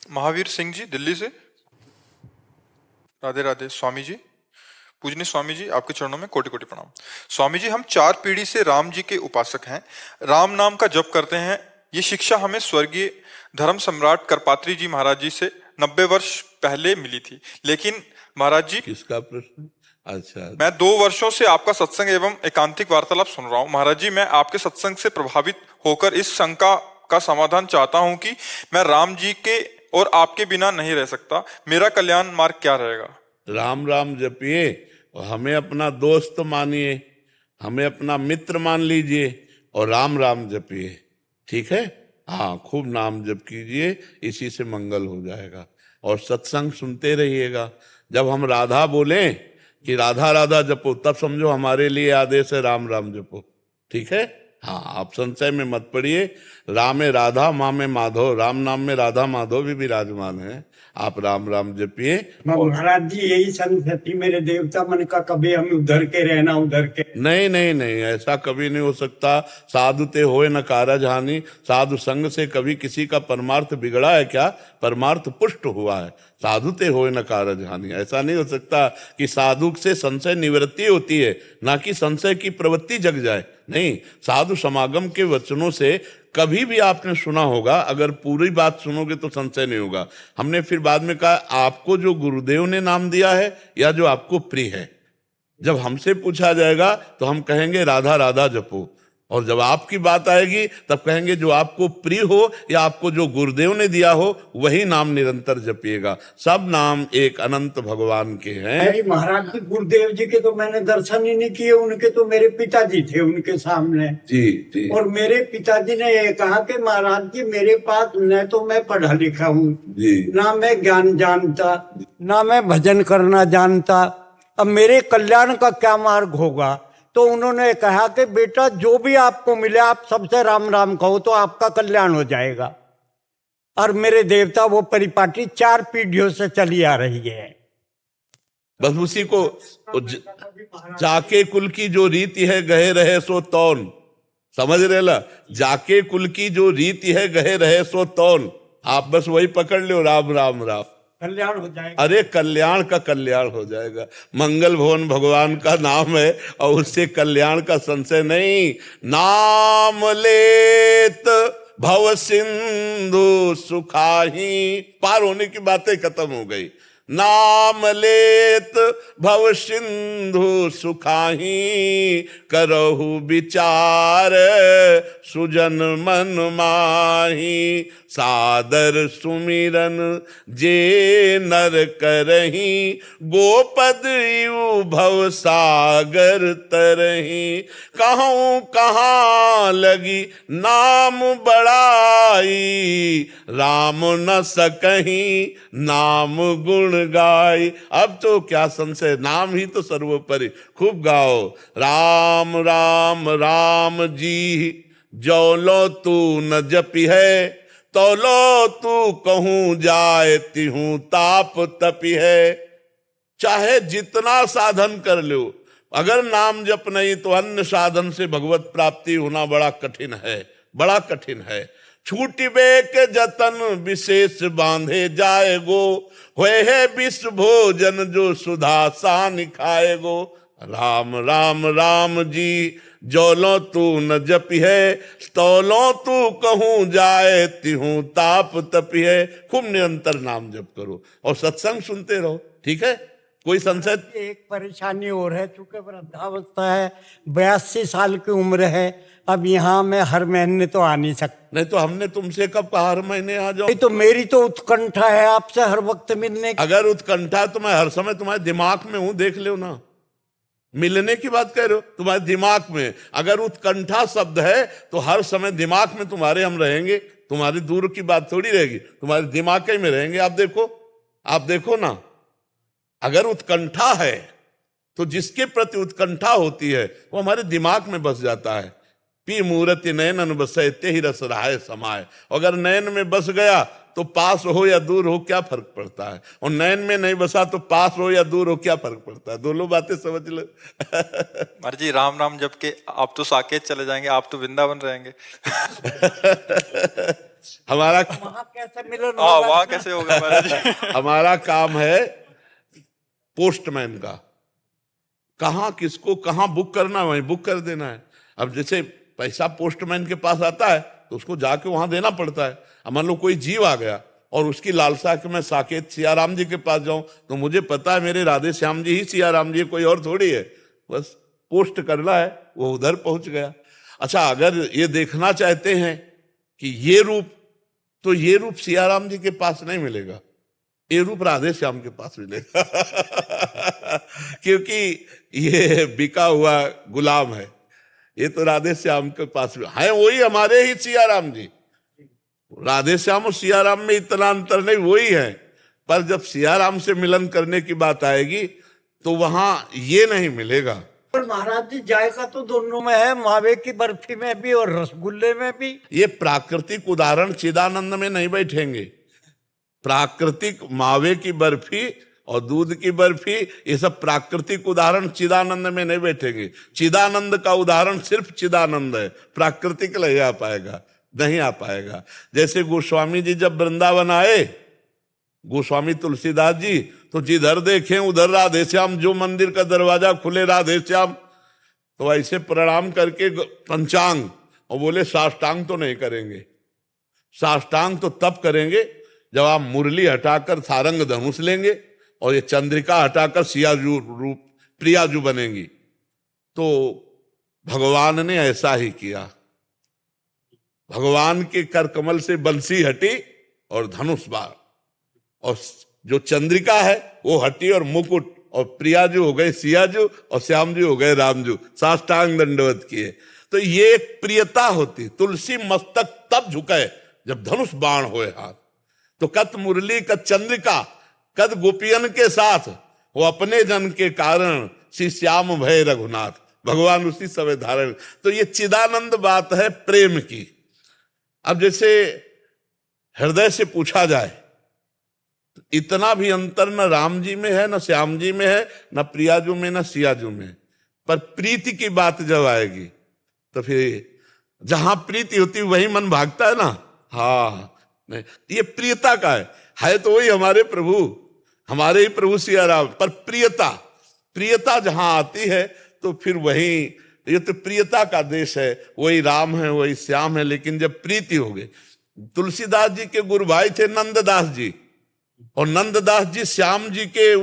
महावीर सिंह जी दिल्ली से। राधे राधे स्वामी जी। पूजनीय स्वामी जी, आपके चरणों में कोटि कोटि प्रणाम। स्वामी जी, हम 4 पीढ़ी से राम जी के उपासक हैं, राम नाम का जप करते हैं। ये शिक्षा हमें स्वर्गीय धर्म सम्राट करपात्री जी महाराज जी से 90 वर्ष पहले मिली थी। लेकिन महाराज जी, किसका प्रश्न? अच्छा, मैं 2 वर्षों से आपका सत्संग एवं एकांतिक वार्तालाप सुन रहा हूँ। महाराज जी, मैं आपके सत्संग से प्रभावित होकर इस शंका का समाधान चाहता हूँ कि मैं राम जी के और आपके बिना नहीं रह सकता। मेरा कल्याण मार्ग क्या रहेगा? राम राम जपिए और हमें अपना दोस्त मानिए, हमें अपना मित्र मान लीजिए और राम राम जपिए। ठीक है? हाँ, खूब नाम जप कीजिए, इसी से मंगल हो जाएगा। और सत्संग सुनते रहिएगा। जब हम राधा बोलें कि राधा राधा जपो, तब समझो हमारे लिए आदेश है राम राम जपो। ठीक है? हाँ, आप संशय में मत पड़िए। राम में राधा, माँ में माधव, राम नाम में राधा माधव भी विराजमान है। आप राम राम जपिए। महाराज जी, यही संस्कृति मेरे देवता मन का, कभी हम उधर के रहना उधर के। नहीं नहीं नहीं, ऐसा कभी नहीं हो सकता। साधु ते होए न कारज हानि। साधु संग से कभी किसी का परमार्थ बिगड़ा है क्या? परमार्थ पुष्ट हुआ है। साधु ते होए न कारज हानि, ऐसा नहीं हो सकता कि साधु से संशय निवृत्ति होती है, ना कि संशय की प्रवृत्ति जग जाए। नहीं, साधु समागम के वचनों से कभी भी आपने सुना होगा, अगर पूरी बात सुनोगे तो संशय नहीं होगा। हमने फिर बाद में कहा, आपको जो गुरुदेव ने नाम दिया है या जो आपको प्रिय है। जब हमसे पूछा जाएगा तो हम कहेंगे राधा राधा जपो, और जब आपकी बात आएगी तब कहेंगे जो आपको प्रिय हो या आपको जो गुरुदेव ने दिया हो वही नाम निरंतर जपिएगा। सब नाम एक अनंत भगवान के हैं। महाराज जी, गुरुदेव जी के तो मैंने दर्शन ही नहीं किए, उनके तो मेरे पिताजी थे उनके सामने जी जी। और मेरे पिताजी ने ये कहा कि महाराज जी, मेरे पास न तो मैं पढ़ा लिखा हूँ, ना मैं ज्ञान जानता, ना मैं भजन करना जानता, अब मेरे कल्याण का क्या मार्ग होगा? तो उन्होंने कहा कि बेटा, जो भी आपको मिले आप सबसे राम राम कहो तो आपका कल्याण हो जाएगा। और मेरे देवता वो परिपाटी 4 पीढ़ियों से चली आ रही है। बस उसी को जाके कुल की जो रीति है गहे रहे सो तौन, समझ रहे ला? जाके कुल की जो रीति है गहे रहे सो तौन, आप बस वही पकड़ लो, राम राम राम, कल्याण हो जाएगा। अरे कल्याण का कल्याण हो जाएगा। मंगल भवन भगवान का नाम है और उससे कल्याण का संशय नहीं। नाम लेत भव सिंधु सुखाही, पार होने की बातें खत्म हो गई। नाम लेत भव सिंधु सुखाही, करहु विचार सुजन मन माही, सादर सुमिरन जे नर करही, गोपद यू भव सागर तरही, कहूँ कहाँ लगी नाम बड़ाई, राम न सकही नाम गुण गाय। अब तो क्या संशय, नाम ही तो सर्वोपरि। खूब गाओ, राम राम राम जी, जो लो तू न जपी है, तो लो तू कहूं जाए तिहूं ताप तपी है। चाहे जितना साधन कर लो, अगर नाम जप नहीं तो अन्य साधन से भगवत प्राप्ति होना बड़ा कठिन है, बड़ा कठिन है। छूटिबे के जतन विशेष बांधे जाएगो, होए है विश्व भोजन जो सुधा सान खाएगो। राम राम राम जी, जोलो तू न जपी है, तोलो तू कहूं जाए तिहूं ताप तपी है। खूब निरंतर नाम जप करो और सत्संग सुनते रहो। ठीक है? कोई संशय? एक परेशानी और है, चूंकि वृद्धावस्था है, 82 साल की उम्र है, अब यहाँ मैं हर महीने तो आ नहीं सकता। नहीं तो हमने तुमसे कब कहा हर महीने आ जाओ? तो मेरी तो उत्कंठा है आपसे हर वक्त मिलने की। अगर उत्कंठा तो मैं हर समय तुम्हारे दिमाग में हूं, देख लो ना। मिलने की बात कह रहे हो, तुम्हारे दिमाग में अगर उत्कंठा शब्द है तो हर समय दिमाग में तुम्हारे हम रहेंगे। तुम्हारी दूर की बात थोड़ी रहेगी, तुम्हारे दिमाग में रहेंगे। आप देखो ना, अगर उत्कंठा है तो जिसके प्रति उत्कंठा होती है वो हमारे दिमाग में बस जाता है। पी मूर्ति नयनन बसे ते ही रस रहाय समाय। अगर नयन में बस गया तो पास हो या दूर हो क्या फर्क पड़ता है, और नयन में नहीं बसा तो पास हो या दूर हो क्या फर्क पड़ता है। दोनों बातें समझ लो। महाराज जी, राम राम जप के आप तो साकेत चले जाएंगे, आप तो वृंदावन रहेंगे। हमारा वहाँ कैसे मिलन हाँ होगा? वहां कैसे होगा महाराज जी? हमारा काम है पोस्टमैन का, कहाँ किसको कहाँ बुक करना है वहीं बुक कर देना है। अब जैसे पैसा पोस्टमैन के पास आता है तो उसको जाके वहां देना पड़ता है। अब मान लो कोई जीव आ गया और उसकी लालसा कि मैं साकेत सियाराम जी के पास जाऊं, तो मुझे पता है मेरे राधे श्याम जी ही सियाराम जी, कोई और थोड़ी है, बस पोस्ट करना है, वो उधर पहुंच गया। अच्छा, अगर ये देखना चाहते हैं कि ये रूप, तो ये रूप सियाराम जी के पास नहीं मिलेगा, ये रूप राधे श्याम के पास मिलेगा क्योंकि ये बिका हुआ गुलाम है, ये तो राधे श्याम के पास है, वही हमारे ही सियाराम जी। राधे श्याम और सियाराम में इतना अंतर नहीं, वही है, पर जब सियाराम से मिलन करने की बात आएगी तो वहां ये नहीं मिलेगा। पर महाराज जी जायका तो दोनों में है, मावे की बर्फी में भी और रसगुल्ले में भी। ये प्राकृतिक उदाहरण चिदानंद में नहीं बैठेंगे। प्राकृतिक मावे की बर्फी और दूध की बर्फी, ये सब प्राकृतिक उदाहरण चिदानंद में नहीं बैठेंगे। चिदानंद का उदाहरण सिर्फ चिदानंद है, प्राकृतिक नहीं आ पाएगा, नहीं आ पाएगा। जैसे गोस्वामी जी जब वृंदावन आए, गोस्वामी तुलसीदास जी, तो जिधर देखें उधर राधे श्याम, जो मंदिर का दरवाजा खुले राधे श्याम, तो ऐसे प्रणाम करके पंचांग, और बोले साष्टांग तो नहीं करेंगे, साष्टांग तो तब करेंगे जब आप मुरली हटाकर सारंग धनुष लेंगे और ये चंद्रिका हटाकर सियाजू रूप प्रियाजू बनेंगी। तो भगवान ने ऐसा ही किया, भगवान के कर कमल से बंसी हटी और धनुष बाण, और जो चंद्रिका है वो हटी और मुकुट, और प्रियाजू हो गए सियाजू और श्यामजू हो गए रामजू, साष्टांग दंडवत किए। तो ये एक प्रियता होती। तुलसी मस्तक तब झुके जब धनुष बाण होए हाथ। तो कत मुरली कत चंद्रिका कद गोपियन के साथ, वो अपने जन के कारण श्री श्याम भय रघुनाथ, भगवान उसी समय धारण। तो ये चिदानंद बात है प्रेम की। अब जैसे हृदय से पूछा जाए, इतना भी अंतर न राम जी में है, न श्याम जी में है, न प्रियाजू में, न सियाजू में। पर प्रीति की बात जब आएगी तो फिर जहां प्रीति होती वही मन भागता है ना। हाँ, नहीं, ये प्रियता का है तो वही हमारे प्रभु, हमारे ही प्रभु सिया राम। पर प्रियता, प्रियता जहां आती है तो फिर वही, ये तो प्रियता का देश है, वही राम है, वही श्याम है। लेकिन जब प्रीति हो गई, तुलसीदास जी के गुरु भाई थे नंददास जी, और नंददास जी श्याम जी के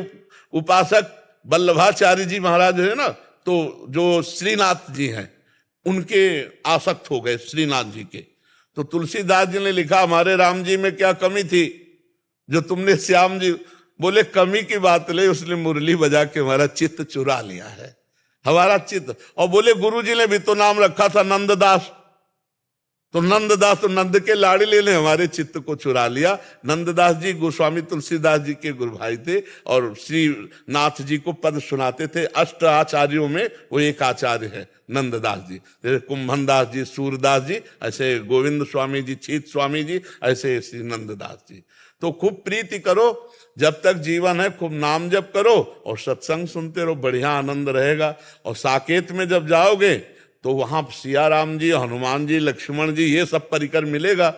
उपासक वल्लभाचार्य जी महाराज है ना, तो जो श्रीनाथ जी हैं उनके आसक्त हो गए श्रीनाथ जी के। तो तुलसीदास जी ने लिखा, हमारे राम जी में क्या कमी थी जो तुमने श्याम जी, बोले कमी की बात ले, उसने मुरली बजा के हमारा चित्त चुरा लिया है, हमारा चित्त। और बोले गुरु जी ने भी तो नाम रखा था नंददास, तो नंददास तो नंद के लाडले ने हमारे चित्त को चुरा लिया। नंददास जी गोस्वामी तुलसीदास जी के गुरु भाई थे और श्री नाथ जी को पद सुनाते थे। अष्ट आचार्यों में वो एक आचार्य है नंददास जी। जैसे कुंभनदास जी, सूरदास जी, ऐसे गोविंद स्वामी जी, छीत स्वामी जी, ऐसे श्री नंददास जी। तो खूब प्रीति करो, जब तक जीवन है खूब नाम जप करो और सत्संग सुनते रहो, बढ़िया आनंद रहेगा। और साकेत में जब जाओगे तो वहां सिया राम जी, हनुमान जी, लक्ष्मण जी, ये सब परिकर मिलेगा।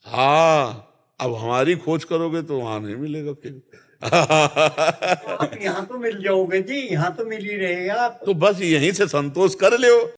हाँ, अब हमारी खोज करोगे तो वहां नहीं मिलेगा फिर आप यहाँ तो मिल जाओगे जी, यहाँ तो मिल ही रहेगा। तो बस यहीं से संतोष कर लो।